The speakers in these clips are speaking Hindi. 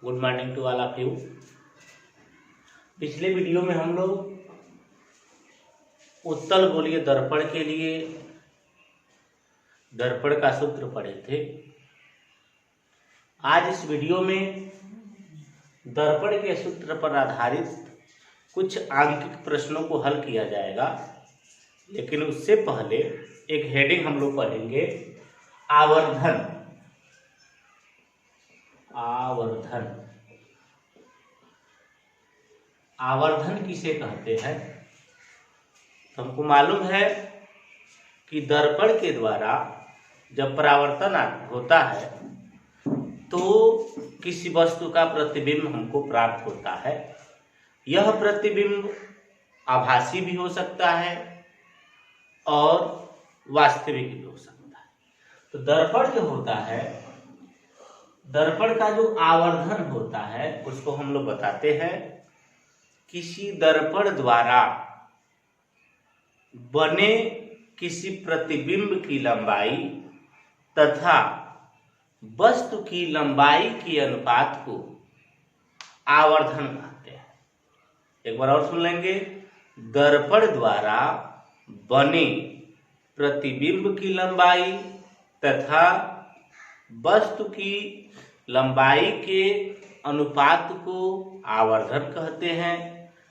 Good morning to all of you. पिछले वीडियो में हम लोग उत्तल गोलीय दर्पण के लिए दर्पण का सूत्र पढ़े थे। आज इस वीडियो में दर्पण के सूत्र पर आधारित कुछ आंकिक प्रश्नों को हल किया जाएगा, लेकिन उससे पहले एक हेडिंग हम लोग पढ़ेंगे, आवर्धन। आवर्धन आवर्धन किसे कहते हैं? हमको मालूम है कि दर्पण के द्वारा जब परावर्तन होता है तो किसी वस्तु का प्रतिबिंब हमको प्राप्त होता है। यह प्रतिबिंब आभासी भी हो सकता है और वास्तविक भी हो सकता है। तो दर्पण जो होता है, दर्पण का जो आवर्धन होता है उसको हम लोग बताते हैं, किसी दर्पण द्वारा बने किसी प्रतिबिंब की लंबाई तथा वस्तु की लंबाई के अनुपात को आवर्धन कहते हैं। एक बार और सुन लेंगे, दर्पण द्वारा बने प्रतिबिंब की लंबाई तथा वस्तु की लंबाई के अनुपात को आवर्धन कहते हैं।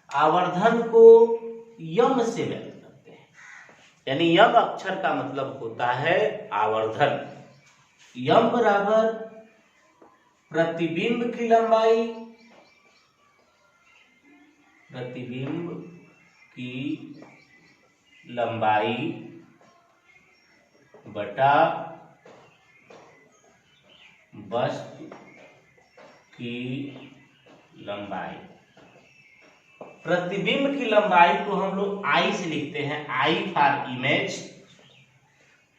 आवर्धन को यम से व्यक्त करते हैं, यानी यम अक्षर का मतलब होता है आवर्धन। यम बराबर प्रतिबिंब की लंबाई, प्रतिबिंब की लंबाई बटा वस्तु की लंबाई। प्रतिबिंब की लंबाई को हम लोग आई से लिखते हैं, आई फॉर इमेज।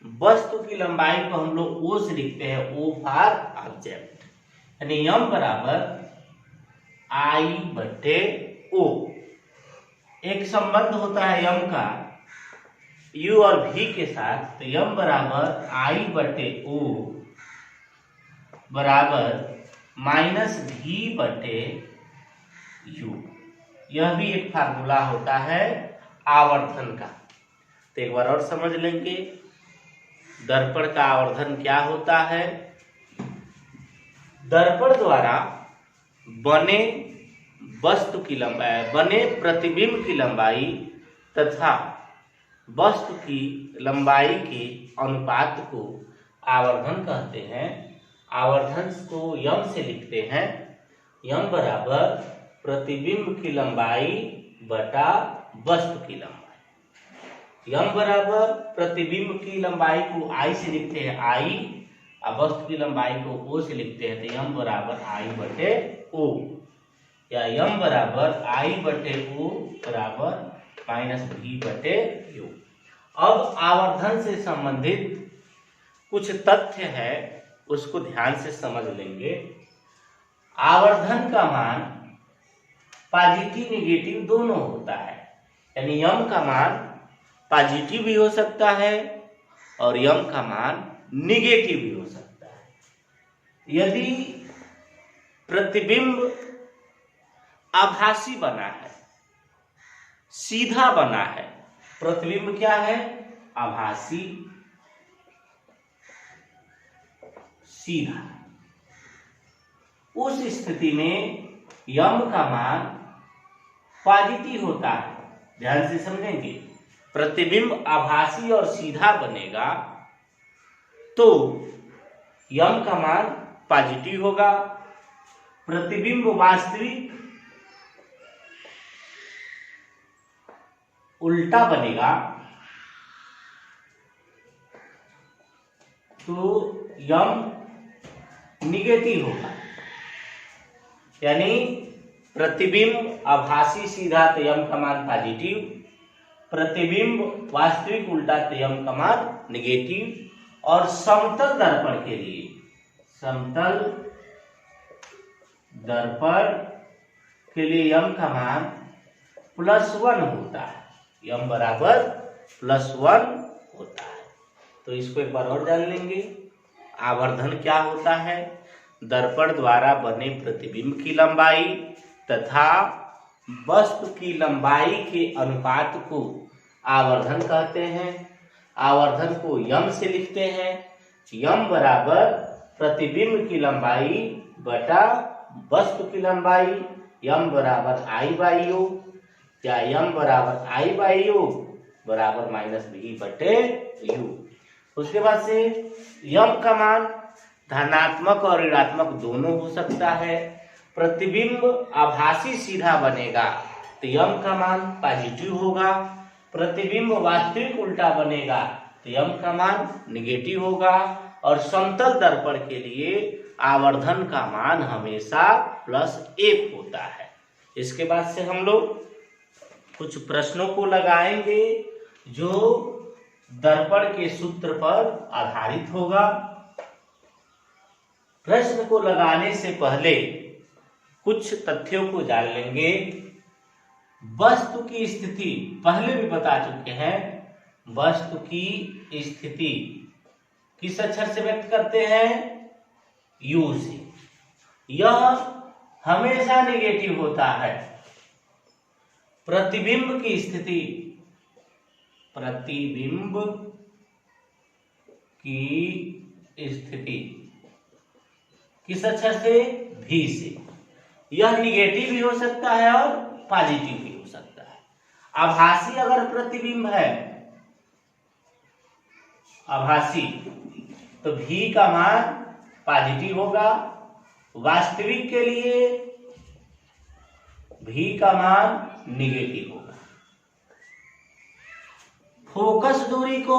वस्तु की लंबाई को हम लोग ओ से लिखते हैं, ओ फॉर ऑब्जेक्ट। यानी यम बराबर आई बटे ओ। एक संबंध होता है यम का यू और भी के साथ, तो यम बराबर आई बटे ओ बराबर माइनस भी बटे यू। यह भी एक फार्मूला होता है आवर्धन का। तो एक बार और समझ लेंगे, दर्पण का आवर्धन क्या होता है। दर्पण द्वारा बने वस्तु की लंबाई, बने प्रतिबिंब की लंबाई तथा वस्तु की लंबाई के अनुपात को आवर्धन कहते हैं। आवर्धन को यम से लिखते हैं, यम बराबर प्रतिबिंब की लंबाई बटा वस्तु की लंबाई। यम बराबर प्रतिबिंब की लंबाई को आई से लिखते हैं आई, और वस्तु की लंबाई को ओ से लिखते हैं, तो यम बराबर आई बटे ओ, या यम बराबर आई बटे ओ बराबर माइनस भी बटे यू। अब आवर्धन से संबंधित कुछ तथ्य है, उसको ध्यान से समझ लेंगे। आवर्धन का मान पॉजिटिव निगेटिव दोनों होता है, यानी यम का मान पॉजिटिव भी हो सकता है और यम का मान निगेटिव भी हो सकता है। यदि प्रतिबिंब आभासी बना है, सीधा बना है, प्रतिबिंब क्या है? आभासी सीधा, उस स्थिति में यम का मान पॉजिटिव होता है। ध्यान से समझेंगे, प्रतिबिंब आभासी और सीधा बनेगा तो यम का मान पॉजिटिव होगा। प्रतिबिंब वास्तविक उल्टा बनेगा तो यम निगेटिव होगा। यानी प्रतिबिंब आभासी सीधा तो यम का मान पॉजिटिव, प्रतिबिंब वास्तविक उल्टा तो यम का मान निगेटिव। और समतल दर्पण के लिए, समतल दर्पण के लिए यम का मान +1 होता है, यम बराबर +1 होता है। तो इसको एक बार और जान लेंगे, आवर्धन क्या होता है। दर्पण द्वारा बने प्रतिबिंब की लंबाई तथा वस्तु की लंबाई के अनुपात को आवर्धन कहते हैं। आवर्धन को यम से लिखते हैं। यम बराबर प्रतिबिंब की लंबाई बटा वस्तु की लंबाई, यम बराबर आई बाई यू, या यम बराबर आई बाई यू बराबर माइनस बी बटे यू। उसके बाद से यम का मान धनात्मक और ऋणात्मक दोनों हो सकता है। प्रतिबिंब आभासी सीधा बनेगा तो यम का मान पॉजिटिव होगा। प्रतिबिंब वास्तविक उल्टा बनेगा तो यम का मान निगेटिव होगा। और समतल दर्पण के लिए आवर्धन का मान हमेशा +1 होता है। इसके बाद से हम लोग कुछ प्रश्नों को लगाएंगे जो दर्पण के सूत्र पर आधारित होगा। प्रश्न को लगाने से पहले कुछ तथ्यों को जान लेंगे। वस्तु की स्थिति पहले भी बता चुके हैं। वस्तु की स्थिति किस अक्षर से व्यक्त करते हैं? यू से। यह हमेशा निगेटिव होता है। प्रतिबिंब की स्थिति, प्रतिबिंब की स्थिति किस अक्षर से? भी से। यह निगेटिव भी हो सकता है और पॉजिटिव भी हो सकता है। आभासी अगर प्रतिबिंब है, आभासी, तो भी का मान पॉजिटिव होगा। वास्तविक के लिए भी का मान निगेटिव होगा। फोकस दूरी को,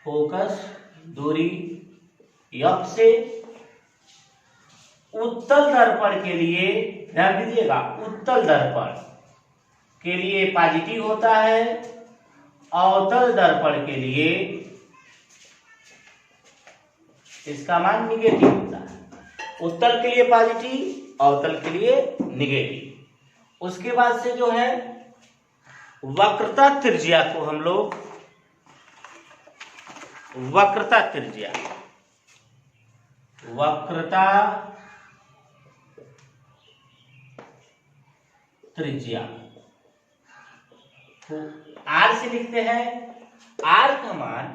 फोकस दूरी एफ से उत्तल दर्पण के लिए ध्यान दीजिएगा, उत्तल दर्पण के लिए पॉजिटिव होता है। अवतल दर्पण के लिए इसका मान निगेटिव होता है। उत्तल के लिए पॉजिटिव, अवतल के लिए निगेटिव। उसके बाद से जो है वक्रता त्रिज्या को हम लोग वक्रता त्रिज्या, वक्रता त्रिज्या आर से लिखते हैं। आर का मान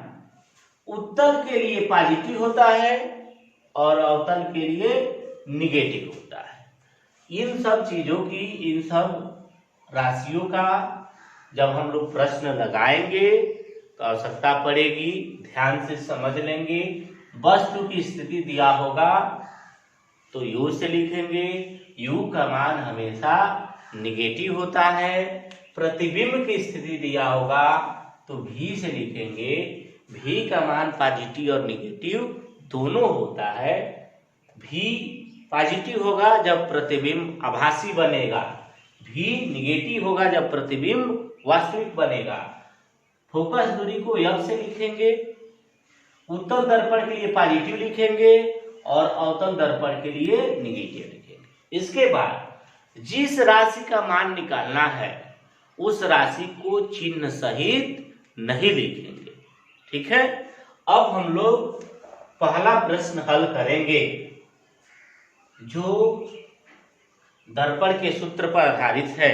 उत्तल के लिए पॉजिटिव होता है और अवतल के लिए निगेटिव होता है। इन सब चीजों की, इन सब राशियों का जब हम लोग प्रश्न लगाएंगे तो आवश्यकता पड़ेगी, ध्यान से समझ लेंगे। वस्तु की स्थिति दिया होगा तो यू से लिखेंगे। यू का मान हमेशा निगेटिव होता है। प्रतिबिंब की स्थिति दिया होगा तो भी से लिखेंगे। भी का मान पॉजिटिव और निगेटिव दोनों होता है। भी पॉजिटिव होगा जब प्रतिबिंब आभासी बनेगा, भी निगेटिव होगा जब प्रतिबिंब वास्तविक बनेगा। फोकस दूरी को एफ से लिखेंगे। उत्तल दर्पण के लिए पॉजिटिव लिखेंगे और अवतल दर्पण के लिए निगेटिव लिखेंगे। इसके बाद जिस राशि का मान निकालना है उस राशि को चिन्ह सहित नहीं लिखेंगे। ठीक है। अब हम लोग पहला प्रश्न हल करेंगे जो दर्पण के सूत्र पर आधारित है।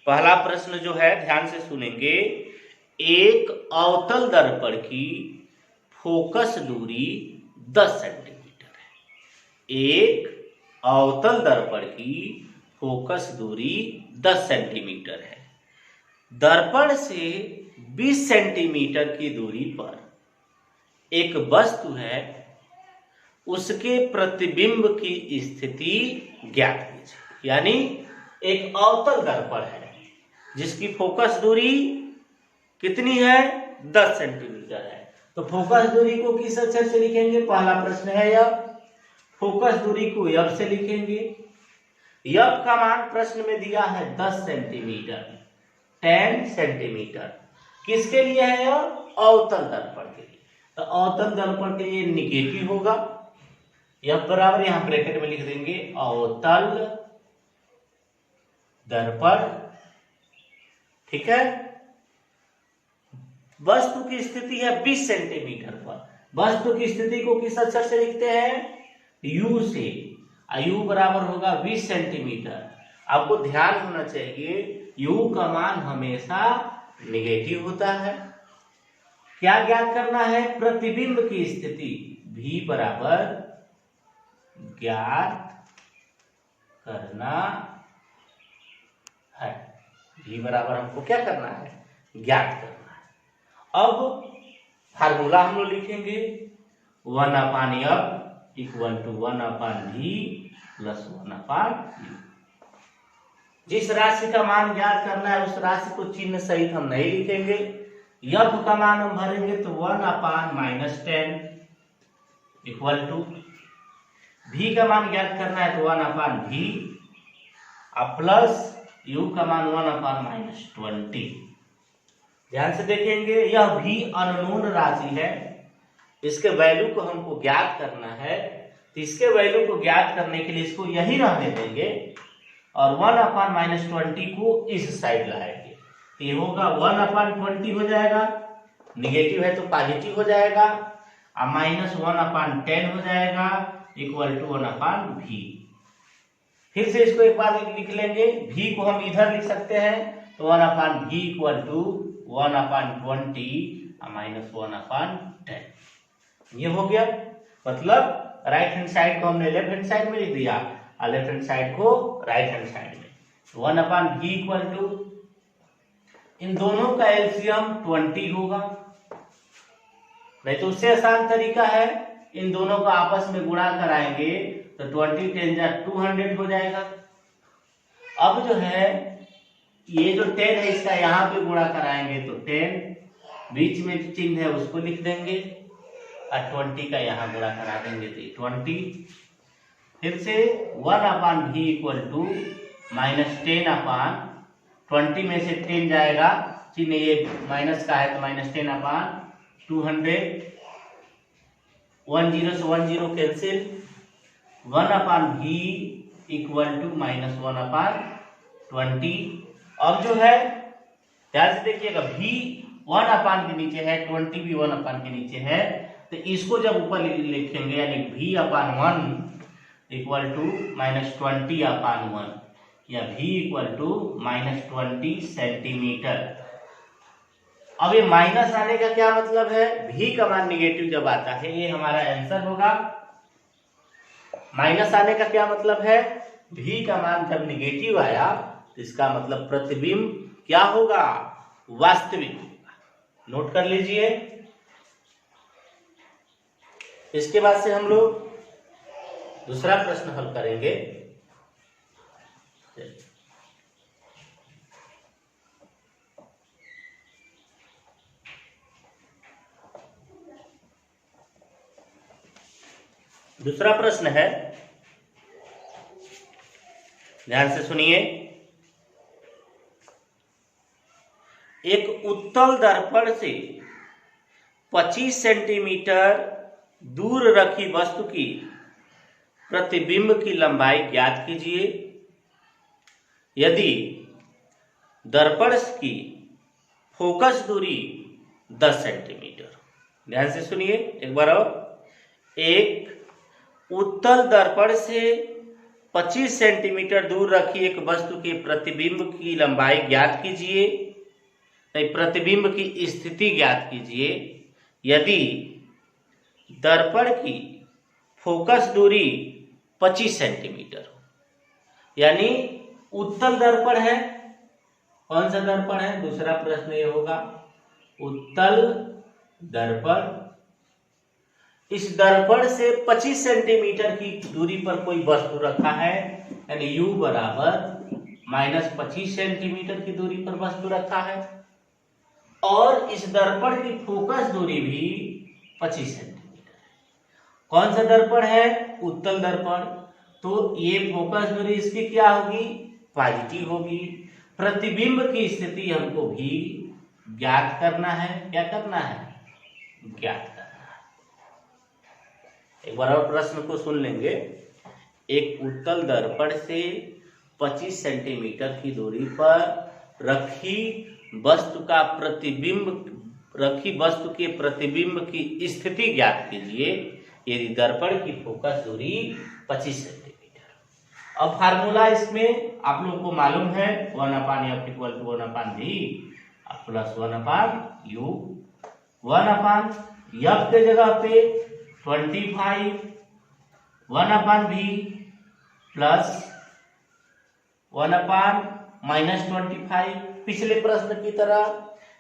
पहला प्रश्न जो है ध्यान से सुनेंगे। एक अवतल दर्पण की फोकस दूरी 10 सेंटीमीटर है। एक अवतल दर्पण की फोकस दूरी 10 सेंटीमीटर है। दर्पण से 20 सेंटीमीटर की दूरी पर एक वस्तु है, उसके प्रतिबिंब की स्थिति ज्ञात कीजिए। यानी एक अवतल दर्पण है जिसकी फोकस दूरी कितनी है? 10 सेंटीमीटर है। तो फोकस दूरी को किस अक्षर से लिखेंगे? पहला प्रश्न है यह। फोकस दूरी को एफ से लिखेंगे। एफ का मान प्रश्न में दिया है 10 सेंटीमीटर, 10 सेंटीमीटर। किसके लिए है यह? अवतल दर्पण के लिए। तो अवतल दर्पण के लिए निगेटिव होगा। एफ बराबर यहां ब्रैकेट में लिख देंगे अवतल दर्पण। ठीक है। वस्तु की स्थिति है 20 सेंटीमीटर पर। वस्तु की स्थिति को किस अक्षर से लिखते हैं? u से, u बराबर होगा 20 सेंटीमीटर। आपको ध्यान होना चाहिए u का मान हमेशा निगेटिव होता है। क्या ज्ञात करना है? प्रतिबिंब की स्थिति v बराबर ज्ञात करना है। v बराबर हमको क्या करना है? ज्ञात करना है। अब फार्मूला हम लोग लिखेंगे 1/f equal to 1/v plus 1/u। जिस राशि का मान ज्ञात करना है उस राशि को चिन्ह सहित हम नहीं लिखेंगे। f का मान हम भरेंगे तो 1/-10 इक्वल टू v का मान ज्ञात करना है तो 1/v और प्लस u का मान 1/-20। ध्यान से देखेंगे, यह भी अननोन राशि है, इसके वैल्यू को हमको ज्ञात करना है। तो इसके वैल्यू को ज्ञात करने के लिए इसको यही रहने देंगे और 1/-20 को इस साइड लाएंगे। तो ये होगा 1/20 हो जाएगा, निगेटिव है तो पॉजिटिव हो जाएगा, और -1/10 हो जाएगा इक्वल टू 1/v। फिर से इसको एक बार लिख लेंगे, v को हम इधर लिख सकते हैं तो 1/v इक्वल टू 1/20 और -1/10। ये हो गया। मतलब राइट हैंड साइड को हमने लेफ्ट हैंड साइड में लिख दिया और लेफ्ट हैंड साइड को राइट हैंड साइड में। 1/v इक्वल टू, इन दोनों का एलसीएम 20 होगा, नहीं तो उससे आसान तरीका है इन दोनों को आपस में गुणा कराएंगे तो 20 × 200 हो जाएगा। अब जो है ये जो 10 है इसका यहाँ पे गुणा कराएंगे तो 10, बीच में जो चिन्ह है उसको लिख देंगे और 20 का यहाँ गुणा करा देंगे तो 20। फिर से 1/v इक्वल टू -10/20 में से 10 जाएगा, चिन्ह ये माइनस का है तो -10/200, 10 से 10 कैंसिल, 1/v इक्वल टू -1/20। अब जो है ध्यान से देखिएगा, v 1/, के नीचे है, 20 भी 1/, के नीचे है, तो इसको जब ऊपर लिखेंगे यानी v/1 इक्वल टू -20/1 या v इक्वल टू -20 सेंटीमीटर। अब ये माइनस आने का क्या मतलब है? v का मान निगेटिव जब आता है, ये हमारा आंसर होगा। माइनस आने का क्या मतलब है? v का मान जब निगेटिव आया तो इसका मतलब प्रतिबिंब क्या होगा? वास्तविक होगा। नोट कर लीजिए। इसके बाद से हम लोग दूसरा प्रश्न हल करेंगे। दूसरा प्रश्न है, ध्यान से सुनिए। एक उत्तल दर्पण से 25 सेंटीमीटर दूर रखी वस्तु की प्रतिबिंब की लंबाई ज्ञात कीजिए यदि दर्पण की फोकस दूरी 10 सेंटीमीटर। ध्यान से सुनिए एक बार और। एक उत्तल दर्पण से 25 सेंटीमीटर दूर रखी एक वस्तु के प्रतिबिंब की लंबाई ज्ञात कीजिए, प्रतिबिंब की स्थिति ज्ञात कीजिए यदि दर्पण की फोकस दूरी 25 सेंटीमीटर हो। यानी उत्तल दर्पण है, कौन सा दर्पण है? दूसरा प्रश्न ये होगा, उत्तल दर्पण। इस दर्पण से 25 सेंटीमीटर की दूरी पर कोई वस्तु रखा है, यानी u बराबर -25 सेंटीमीटर की दूरी पर वस्तु रखा है, और इस दर्पण की फोकस दूरी भी 25 सेंटीमीटर है। कौन सा दर्पण है? उत्तल दर्पण। तो ये फोकस दूरी इसकी क्या होगी? पॉजिटिव होगी। प्रतिबिंब की स्थिति हमको भी ज्ञात करना है। क्या करना है? ज्ञात करना है। एक बार और प्रश्न को सुन लेंगे। एक उत्तल दर्पण से 25 सेंटीमीटर की दूरी पर रखी वस्तु के प्रतिबिंब की स्थिति ज्ञात कीजिए यदि दर्पण की फोकस दूरी 25 सेंटीमीटर। अब फार्मूला इसमें आप लोगों को मालूम है 1/f = 1/v plus 1/u। 1/f के जगह पे 25 1/v प्लस 1/-25। पिछले प्रश्न की तरह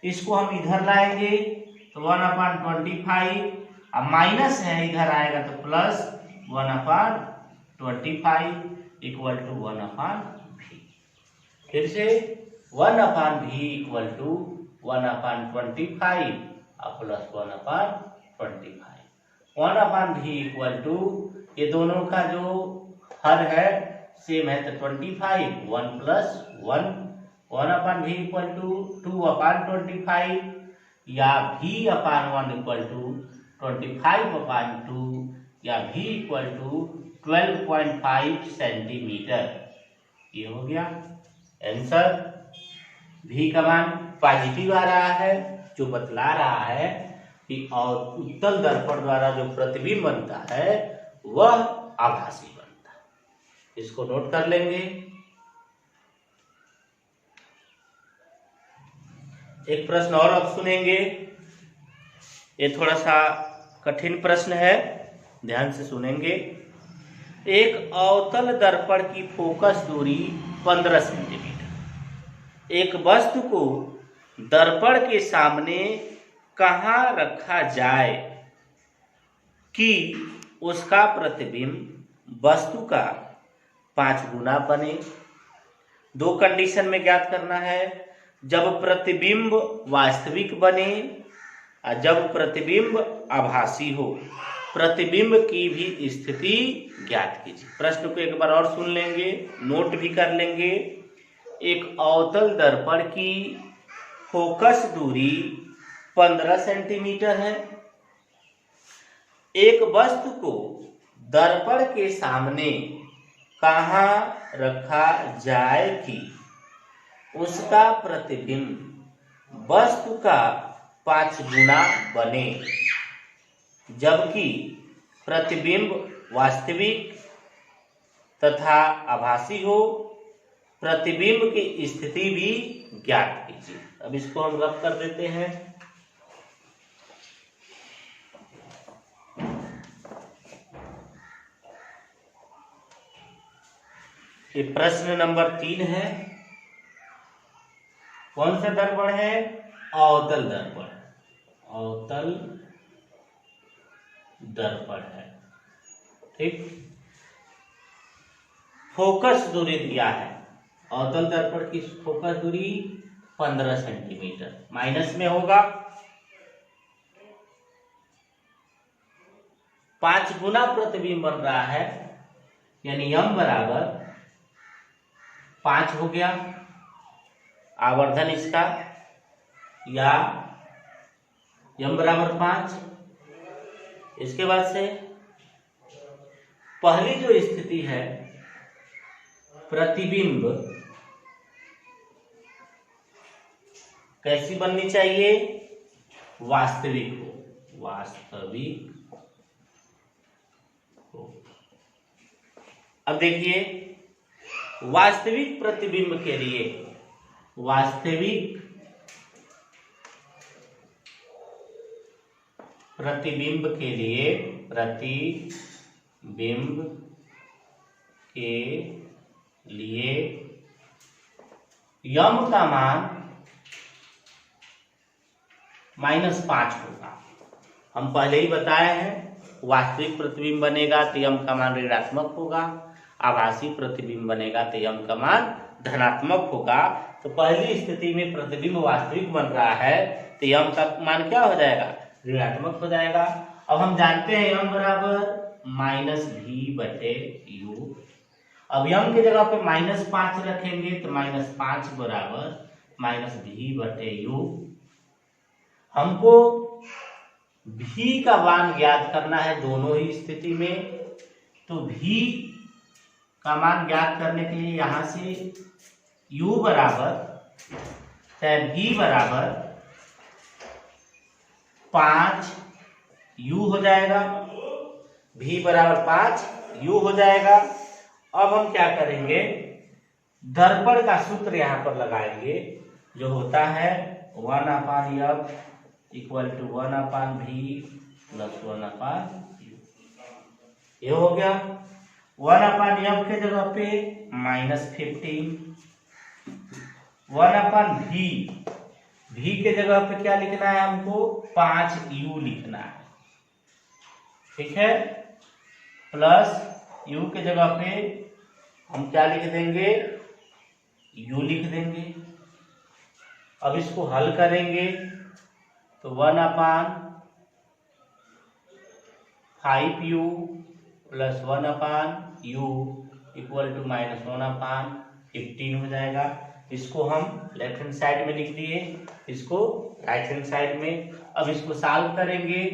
इसको हम इधर लाएंगे तो 1/25, अब माइनस है इधर आएगा तो प्लस 1/25 = 1/v। फिर से 1/v = 1/25 प्लस 1/25। 1/v ये दोनों का जो हर है सेम है तो 25 1 + 1। 1/v = 2/25 या v/1 = 25/2 या v = 12.5 सेंटीमीटर। ये हो गया आंसर। v का मान पॉजिटिव आ रहा है, जो बतला रहा है कि और उत्तल दर्पण द्वारा जो प्रतिबिंब बनता है वह आभासी बनता है। इसको नोट कर लेंगे। एक प्रश्न और अब सुनेंगे, ये थोड़ा सा कठिन प्रश्न है, ध्यान से सुनेंगे। एक अवतल दर्पण की फोकस दूरी 15 सेंटीमीटर। एक वस्तु को दर्पण के सामने कहाँ रखा जाए कि उसका प्रतिबिंब वस्तु का 5 गुना बने। दो कंडीशन में ज्ञात करना है, जब प्रतिबिंब वास्तविक बने और जब प्रतिबिंब आभासी हो। प्रतिबिंब की भी स्थिति ज्ञात कीजिए। प्रश्न को एक बार और सुन लेंगे, नोट भी कर लेंगे। एक अवतल दर्पण की फोकस दूरी 15 सेंटीमीटर है। एक वस्तु को दर्पण के सामने कहाँ रखा जाए कि उसका प्रतिबिंब वस्तु का 5 गुना बने, जबकि प्रतिबिंब वास्तविक तथा आभासी हो। प्रतिबिंब की स्थिति भी ज्ञात कीजिए। अब इसको हम रफ कर देते हैं। ये प्रश्न नंबर 3 है। कौन सा दर्पण है? अवतल दर्पण। अवतल दर्पण है, ठीक। फोकस दूरी दिया है, अवतल दर्पण की फोकस दूरी 15 सेंटीमीटर, माइनस में होगा। 5 गुना प्रतिबिंब बन रहा है, यानी m बराबर 5 हो गया आवर्धन इसका, या m बराबर 5। इसके बाद से पहली जो स्थिति है, प्रतिबिंब कैसी बननी चाहिए? वास्तविक हो। वास्तविक हो। अब देखिए, वास्तविक प्रतिबिंब के लिए, वास्तविक प्रतिबिंब के लिए, प्रतिबिंब के लिए यम का मान -5 होगा। हम पहले ही बताए हैं, वास्तविक प्रतिबिंब बनेगा तो यम का मान ऋणात्मक होगा, आभासी प्रतिबिंब बनेगा तो यम का मान धनात्मक होगा। तो पहली स्थिति में प्रतिबिंब वास्तविक बन रहा है तो यम का मान क्या हो जाएगा? ऋणात्मक हो जाएगा। अब हम जानते हैं यम बराबर -v/u। अब यम की जगह पे -5 रखेंगे तो -5 बराबर -v/u। हमको v का मान ज्ञात करना है दोनों ही स्थिति में। तो v का मान ज्ञात करने के लिए यहां से u बराबर v बराबर 5 u हो जाएगा। v बराबर 5 u हो जाएगा। अब हम क्या करेंगे, दर्पण का सूत्र यहाँ पर लगाएंगे जो होता है 1/f equal to 1/v plus 1/u। ये हो गया 1/f के जगह पे -15, 1/v, v के जगह पे क्या लिखना है हमको 5u लिखना है, ठीक है, प्लस u के जगह पे हम क्या लिख देंगे, u लिख देंगे। अब इसको हल करेंगे तो 1/5u plus 1/u equal to -1/15 हो जाएगा। इसको हम लेफ्ट हैंड साइड में लिख दिए, इसको राइट हैंड साइड में। अब इसको सॉल्व करेंगे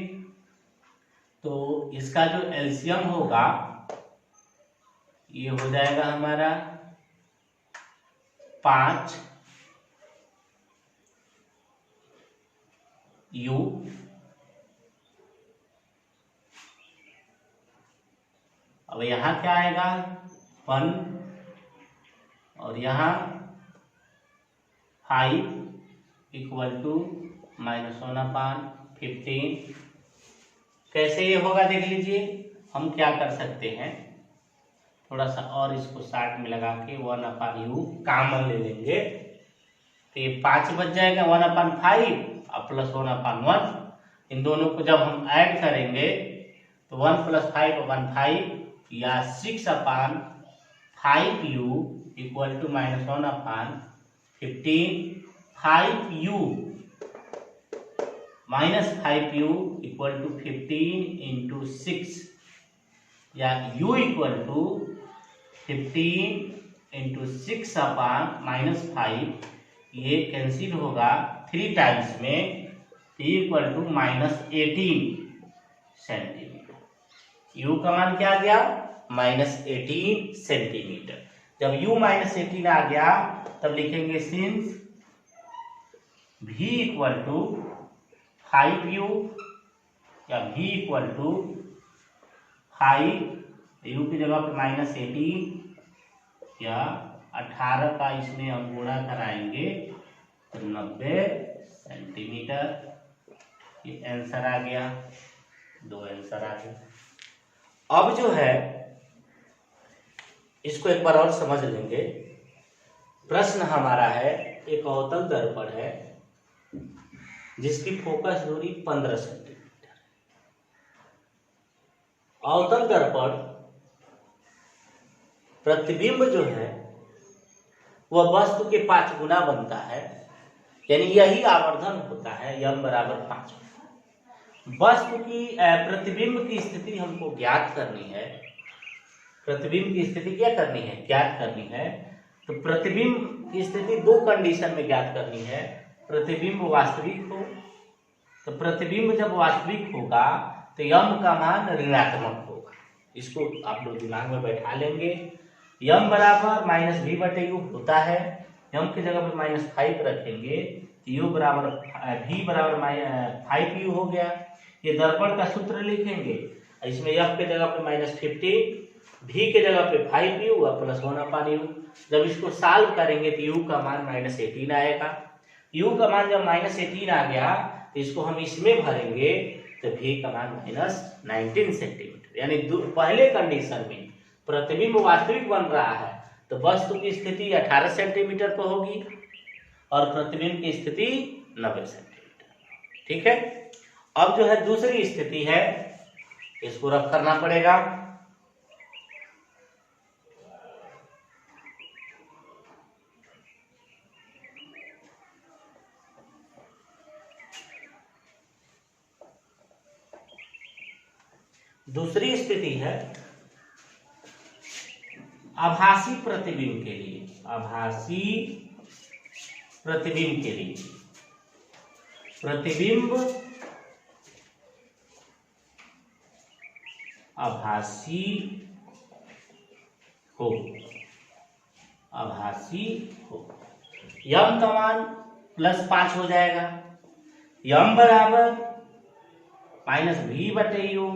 तो इसका जो एलसीएम होगा ये हो जाएगा हमारा 5u अब यहाँ क्या आएगा 1 और यहाँ 5 इक्वल टू -1/15। कैसे ये होगा देख लीजिए। हम क्या कर सकते हैं, थोड़ा सा और इसको साथ में लगा के 1/u कॉमन ले लेंगे तो ये 5 बच जाएगा 1/5 और प्लस 1/1। इन दोनों को जब हम ऐड करेंगे तो 1 + 5/5 या 6/5u equal to -1/15। 5u -5u equal to 15 × 6 या u इक्वल टू 15 × 6/5। ये कैंसिल होगा 3 टाइम्स में, इक्वल टू -18 सेंटीमीटर। u का मान क्या आ गया -18 सेंटीमीटर। जब u -18 आ गया तब लिखेंगे since v equal to 5u या v इक्वल टू 5, u की जगह पे -18 या 18 का इसमें हम गुणा कराएंगे तो 90 सेंटीमीटर। ये आंसर आ गया, 2 आंसर आ गया। अब जो है इसको एक बार और समझ लेंगे। प्रश्न हमारा है, एक अवतल दर्पण है जिसकी फोकस दूरी 15 सेंटीमीटर। अवतल दर्पण प्रतिबिंब जो है वह वस्तु के 5 गुना बनता है, यानी यही आवर्धन होता है m बराबर 5। वस्तु की प्रतिबिंब की स्थिति हमको ज्ञात करनी है। प्रतिबिंब की स्थिति क्या करनी है, ज्ञात करनी है। तो प्रतिबिंब की स्थिति 2 कंडीशन में ज्ञात करनी है। प्रतिबिंब वास्तविक हो, तो प्रतिबिंब जब वास्तविक होगा तो m का मान ऋणात्मक होगा। इसको आप लोग दिमाग में बैठा लेंगे। m बराबर -v/u होता है, m की जगह पर -5 रखेंगे, u बराबर v बराबर 5u हो गया। ये दर्पण का सूत्र लिखेंगे, इसमें f के जगह पे -15, v के जगह पे 5u और प्लस 1/u। जब इसको सॉल्व करेंगे तो u का मान -18 आएगा। u का मान जब -18 आ गया तो इसको हम इसमें भरेंगे तो v का मान -19 सेंटीमीटर। यानी पहले कंडीशन में प्रतिबिंब वास्तविक बन रहा है तो वस्तु की स्थिति 18 सेंटीमीटर पर होगी और प्रतिबिंब की स्थिति 90 सेंटीमीटर। ठीक है। अब जो है दूसरी स्थिति है, इसको रफ करना पड़ेगा। दूसरी स्थिति है आभासी प्रतिबिंब के लिए। आभासी प्रतिबिंब के लिए प्रतिबिंब आभासी हो, आभासी हो। यम का मान +5 हो जाएगा। यम बराबर -v/u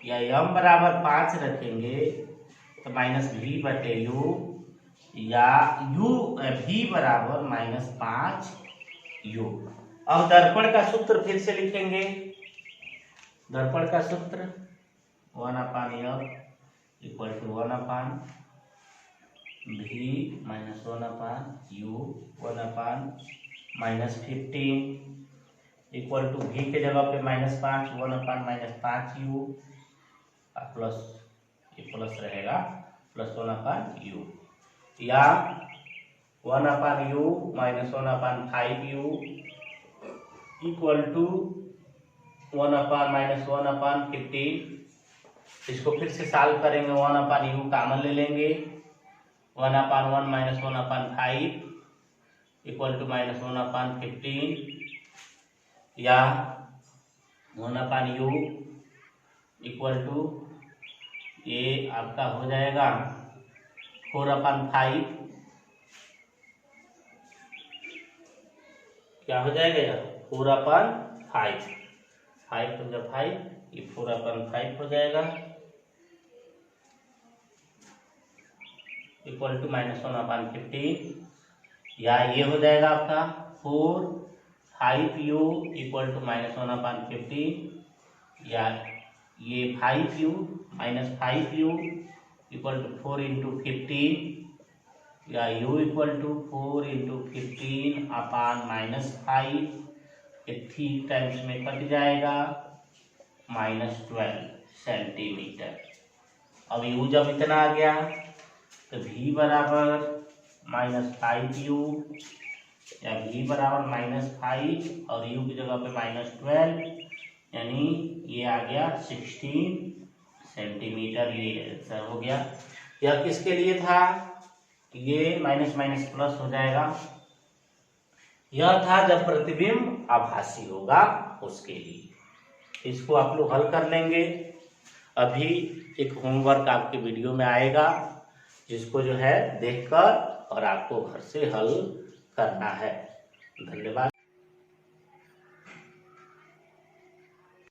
या m बराबर 5 रखेंगे तो -v/u या v बराबर -5u। अब दर्पण का सूत्र फिर से लिखेंगे। दर्पण का सूत्र 1/f equal to 1/v minus 1/u 1/-15 equal to v के जगह पे -5 1/-5u प्लस ये प्लस रहेगा प्लस 1/u या 1/u minus 1/5u equal to 1/-1/15। इसको फिर से सॉल्व करेंगे। 1/u कॉमन ले लेंगे 1/1 माइनस 1/5 इक्वल टू -1/15 या 1/u इक्वल टू ये आपका हो जाएगा 4/5। क्या हो जाएगा यार 4/5 5 तो 5 ये 4/5 हो जाएगा इक्वल टू -1/15 या ये हो जाएगा आपका 4/5u इक्वल टू -1/15 या ये 5u minus 5u equal to 4 × 15 या u इक्वल टू 4 × 15/-5 ये 3 टाइम्स में कट जाएगा -12 सेंटीमीटर। अब u जब इतना आ गया तो v बराबर -5u या v बराबर -5 और u की जगह पे -12 यानी ये आ गया 16 सेंटीमीटर। ये आंसर हो गया। यह किसके लिए था? ये माइनस माइनस प्लस हो जाएगा। यह था जब प्रतिबिंब आभासी होगा उसके लिए। इसको आप लोग हल कर लेंगे। अभी एक होमवर्क आपके वीडियो में आएगा जिसको जो है देखकर और आपको घर से हल करना है। धन्यवाद।